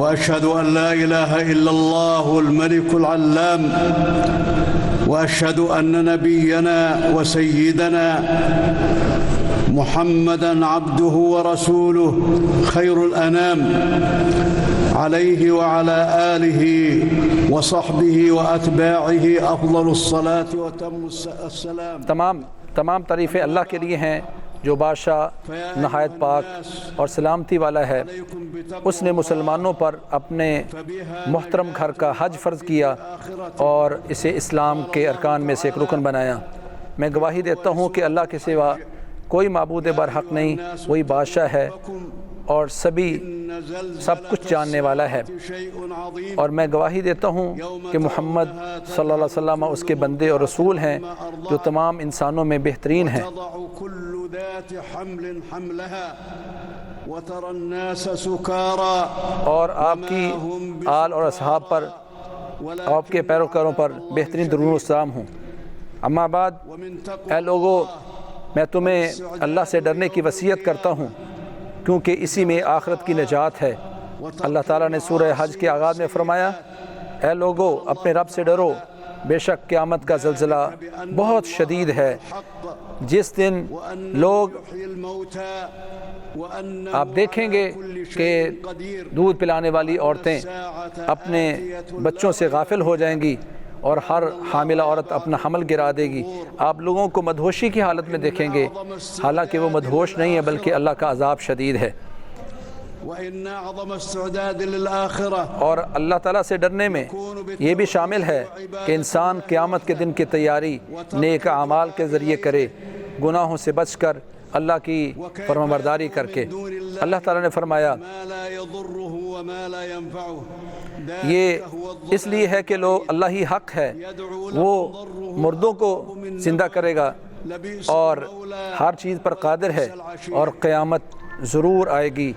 وأشهد أن لا إله إلا الله الملك العلام وأشهد أن نبينا وسيدنا محمدًا عبده ورسوله خير الأنام عليه وعلى آله وصحبه وأتباعه أفضل الصلاة وتم السلام۔ تمام تعریفیں اللہ کے لیے ہیں جو بادشاہ نہایت پاک اور سلامتی والا ہے۔ اس نے مسلمانوں پر اپنے محترم گھر کا حج فرض کیا اور اسے اسلام کے ارکان میں سے ایک رکن بنایا۔ میں گواہی دیتا ہوں کہ اللہ کے سوا کوئی معبود برحق نہیں، وہی بادشاہ ہے اور سب کچھ جاننے والا ہے، اور میں گواہی دیتا ہوں کہ محمد صلی اللہ علیہ وسلم اس کے بندے اور رسول ہیں جو تمام انسانوں میں بہترین ہیں۔ اور آپ کی آل اور اصحاب پر، آپ کے پیروکاروں پر بہترین درود و سلام ہوں۔ اما بعد، اے لوگو، میں تمہیں اللہ سے ڈرنے کی وصیت کرتا ہوں کیونکہ اسی میں آخرت کی نجات ہے۔ اللہ تعالیٰ نے سورہ حج کے آغاز میں فرمایا، اے لوگو، اپنے رب سے ڈرو، بے شک قیامت کا زلزلہ بہت شدید ہے، جس دن لوگ آپ دیکھیں گے کہ دودھ پلانے والی عورتیں اپنے بچوں سے غافل ہو جائیں گی اور ہر حاملہ عورت اپنا حمل گرا دے گی۔ آپ لوگوں کو مدہوشی کی حالت میں دیکھیں گے، حالانکہ وہ مدہوش نہیں ہے بلکہ اللہ کا عذاب شدید ہے۔ اور اللہ تعالیٰ سے ڈرنے میں یہ بھی شامل ہے کہ انسان قیامت کے دن کی تیاری نیک اعمال کے ذریعے کرے، گناہوں سے بچ کر اللہ کی فرمانبرداری کر کے۔ اللہ تعالیٰ نے فرمایا، یہ اس لیے ہے کہ اللہ ہی حق ہے، وہ مردوں کو زندہ کرے گا اور ہر چیز پر قادر ہے، اور قیامت ضرور آئے گی،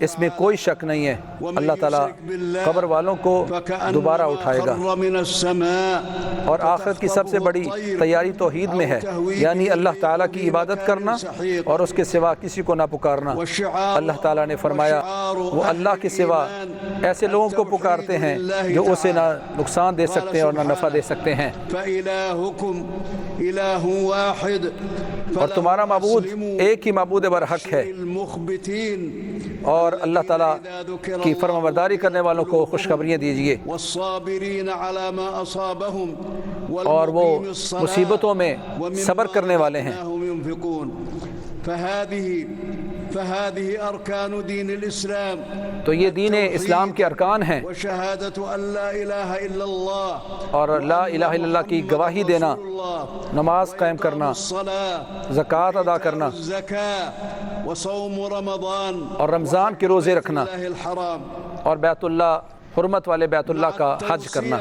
اس میں کوئی شک نہیں ہے۔ اللہ تعالیٰ قبر والوں کو دوبارہ اٹھائے گا، اور آخرت کی سب سے بڑی تیاری توحید میں ہے، یعنی اللہ تعالیٰ کی عبادت کرنا اور اس کے سوا کسی کو نہ پکارنا۔ اللہ تعالیٰ نے فرمایا، وہ اللہ کے سوا ایسے لوگوں کو پکارتے ہیں جو اسے نہ نقصان دے سکتے ہیں اور نہ نفع دے سکتے ہیں، اور تمہارا معبود ایک ہی معبود برحق ہے۔ اور اللہ تعالیٰ کی فرمانبرداری کرنے والوں کو خوشخبریاں دیجیے، اور وہ مصیبتوں میں صبر کرنے والے ہیں۔ تو یہ دین اسلام کے ارکان ہیں، اور لا الہ الا اللہ کی گواہی دینا، نماز قائم کرنا، زکوٰۃ ادا کرنا، اور رمضان کے روزے رکھنا، اور بیت اللہ، حرمت والے بیت اللہ کا حج کرنا،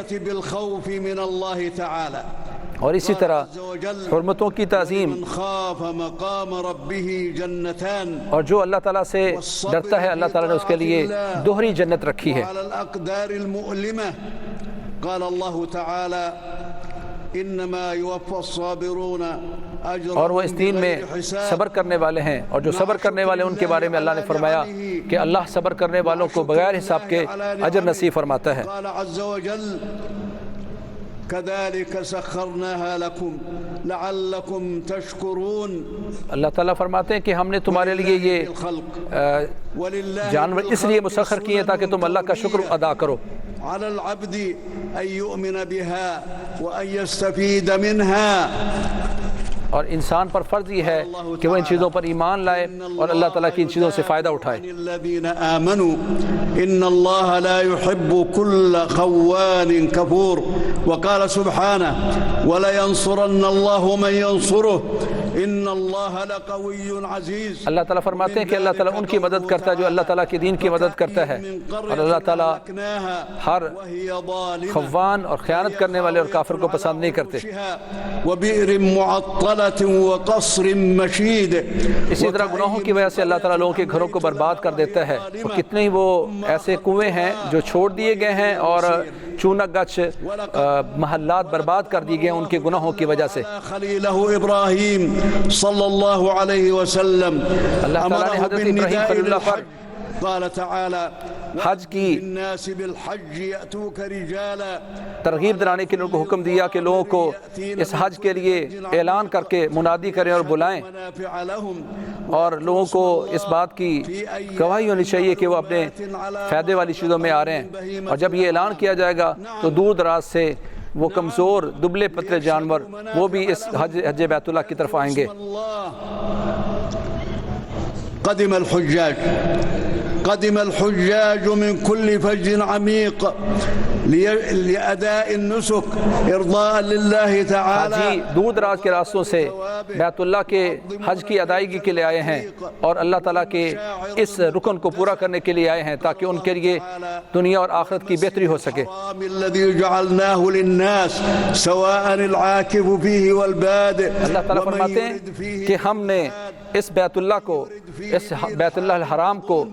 اور اسی طرح حرمتوں کی تعظیم۔ اور جو اللہ تعالیٰ سے ڈرتا ہے، اللہ تعالیٰ نے اس کے لیے دوہری جنت رکھی ہے۔ اور وہ اس دین میں صبر کرنے والے ہیں، اور جو صبر کرنے والے ان کے بارے میں اللہ نے فرمایا کہ اللہ صبر کرنے والوں کو بغیر حساب کے اجر نصیب فرماتا ہے۔ كذلك سخرناها لكم لعلكم تشكرون۔ اللہ تعالیٰ فرماتے ہیں کہ ہم نے تمہارے لیے یہ جانور اس لیے مسخر کیے تاکہ تم اللہ کا شکر ادا کرو۔ على العبد أن يؤمن بها وأن يستفيد منها۔ اور انسان پر فرض یہ ہے کہ وہ ان چیزوں پر ایمان لائے اور اللہ تعالیٰ کی ان چیزوں سے فائدہ اٹھائے۔ الذين آمنوا إن الله لا يحب كل خوان كفور، وقال سبحانه ولينصرن الله من ينصره إن الله لقوي عزيز۔ اللہ تعالیٰ فرماتے ہیں کہ اللہ تعالیٰ ان کی مدد کرتا ہے جو اللہ تعالیٰ کے دین کی مدد کرتا ہے، اور اللہ تعالیٰ ہر خوان اور خیانت کرنے والے اور کافر کو پسند نہیں کرتے۔ وبئر معطلة وقصر مشيد۔ اسی طرح گناہوں کی وجہ سے اللہ تعالیٰ لوگوں کے گھروں کو برباد کر دیتا ہے، اور کتنے ہی وہ ایسے کنویں ہیں جو چھوڑ دیے گئے ہیں اور چونک گچھ محلات برباد کر دی گئے ان کے گناہوں کی وجہ سے۔ خلیلہ ابراہیم صلی اللہ علیہ وسلم اللہ تعالیٰ نے حضرت ابراہیم خلیل اللہ پر قال تعالى حج کی الناس بالحج يأتوك رجالا ترغیب دلانے کے لیے ان کو حکم دیا کہ لوگوں کو اس حج کے لیے اعلان کر کے منادی کریں اور بلائیں، منافع لهم اور لوگوں کو اس بات کی گواہی ہونی چاہیے کہ وہ اپنے فائدے والی چیزوں میں آ رہے ہیں۔ اور جب یہ اعلان کیا جائے گا تو دور دراز سے وہ کمزور دبلے پتلے جانور وہ بھی اس حج بیت اللہ کی طرف آئیں گے۔ قدم الحجاج من كل فج عميق لأداء النسك إرضاء لله تعالى۔ حاجی دور دراز کے راستوں سے بیت اللہ کے حج کی ادائیگی کے لیے آئے ہیں اور اللہ تعالیٰ کے اس رکن کو پورا کرنے کے لیے آئے ہیں تاکہ ان کے لیے دنیا اور آخرت کی بہتری ہو سکے۔ الذي جعلناه للناس سواء العاكف فيه والبادئ۔ اللہ تعالیٰ فرماتے ہیں کہ ہم نے اس بیت اللہ کو، اس بیت اللہ الحرام کو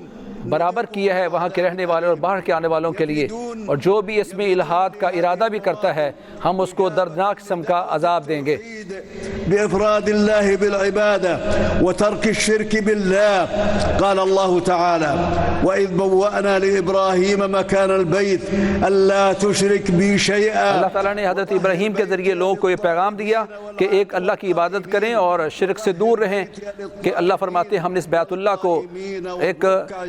برابر کیا ہے وہاں کے رہنے والوں اور باہر کے آنے والوں کے لیے، اور جو بھی اس میں الحاد کا ارادہ بھی کرتا ہے ہم اس کو دردناک قسم کا عذاب دیں گے۔ بإفراد الله بالعبادة وترك الشرك بالله قال الله تعالى وإذ بوأنا لإبراهيم مكان البيت ألا تشرك بي شيئا۔ اللہ تعالیٰ نے حضرت ابراہیم کے ذریعے لوگوں کو یہ پیغام دیا کہ ایک اللہ کی عبادت کریں اور شرک سے دور رہیں، کہ اللہ فرماتے ہیں ہم نے اس بیت اللہ کو ایک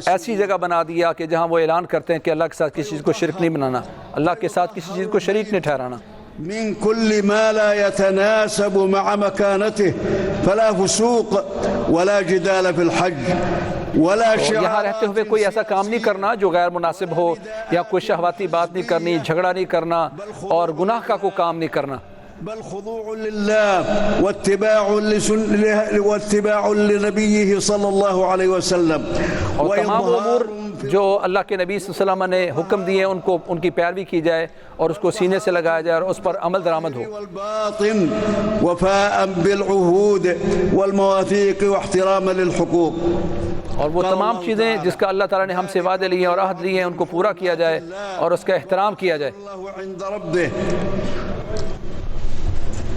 ایسی جگہ بنا دیا کہ جہاں وہ اعلان کرتے ہیں کہ اللہ کے ساتھ کسی چیز کو شرک نہیں بنانا، اللہ کے ساتھ کسی چیز کو شریک نہیں ٹھہرانا۔ من كل ما لا يتناسب مع مكانته فلا فسوق ولا جدال في الحج ولا شعار۔ یہاں رہتے ہوئے کوئی ایسا کام نہیں کرنا جو غیر مناسب ہو، یا کوئی شہواتی بات نہیں کرنی، جھگڑا نہیں کرنا، اور گناہ کا کوئی کام نہیں کرنا، بل خضوع لله واتباع لنبيه صلى الله عليه وسلم۔ اور تمام امور جو اللہ کے نبی صلی اللہ علیہ وسلم نے حکم دیے ان کی پیروی کی جائے اور اس کو سینے سے لگایا جائے اور اس پر عمل درآمد ہو۔ والباطن وفاء بالعهود والمواثيق واحتراما للحقوق۔ اور وہ تمام چیزیں جس کا اللہ تعالیٰ نے ہم سے وعدے لیے اور عہد لیے ہیں ان کو پورا کیا جائے اور اس کا احترام کیا جائے۔ الله عند ربه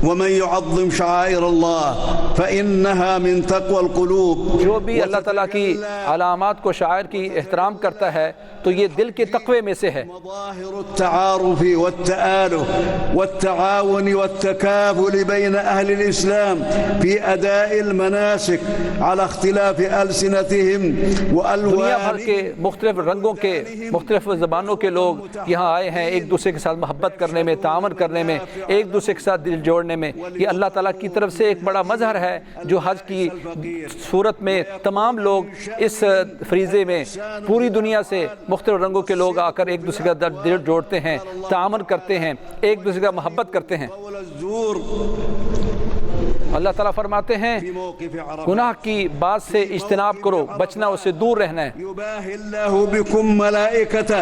ومن يعظم شعائر الله فإنها من تقوى القلوب۔ جو بھی اللہ تعالیٰ کی علامات کو شاعر کی احترام کرتا ہے تو یہ دل کے تقوی میں سے ہے۔ مظاهر التعارف والتآلف والتعاون والتكافل بين أهل الإسلام في أداء المناسك على اختلاف ألسنتهم وألوانهم۔ دنیا بھر کے مختلف رنگوں کے، مختلف زبانوں کے لوگ یہاں آئے ہیں ایک دوسرے کے ساتھ محبت کرنے میں، تعاون کرنے میں، ایک دوسرے کے ساتھ دل جوڑنے میں۔ یہ اللہ تعالیٰ کی طرف سے ایک بڑا مظہر ہے جو حج کی صورت میں تمام لوگ اس فریضے میں پوری دنیا سے مختلف رنگوں کے لوگ آ کر ایک دوسرے کا دل جوڑتے ہیں، تعاون کرتے ہیں، ایک دوسرے کا محبت کرتے ہیں۔ اللہ تعالیٰ فرماتے ہیں گناہ کی بات سے اجتناب کرو، بچنا اس سے دور رہنا ہے۔ يباهي الله بكم ملائكته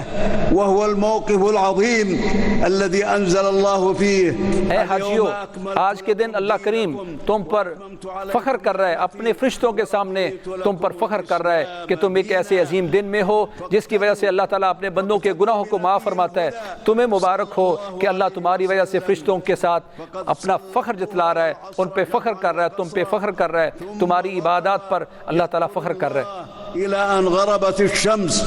وهو الموقف العظيم الذي أنزل الله فيه۔ اے حاجیو، آج کے دن اللہ کریم تم پر فخر کر رہا ہے، اپنے فرشتوں کے سامنے تم پر فخر کر رہا ہے کہ تم ایک ایسے عظیم دن میں ہو جس کی وجہ سے اللہ تعالیٰ اپنے بندوں کے گناہوں کو معاف فرماتا ہے۔ تمہیں مبارک ہو کہ اللہ تمہاری وجہ سے فرشتوں کے ساتھ اپنا فخر جتلا رہا ہے، ان پہ فخر کر رہا ہے، تم پہ فخر کر رہا ہے، تمہاری عبادات پر اللہ تعالیٰ فخر کر رہا ہے۔ إلى أن غربت الشمس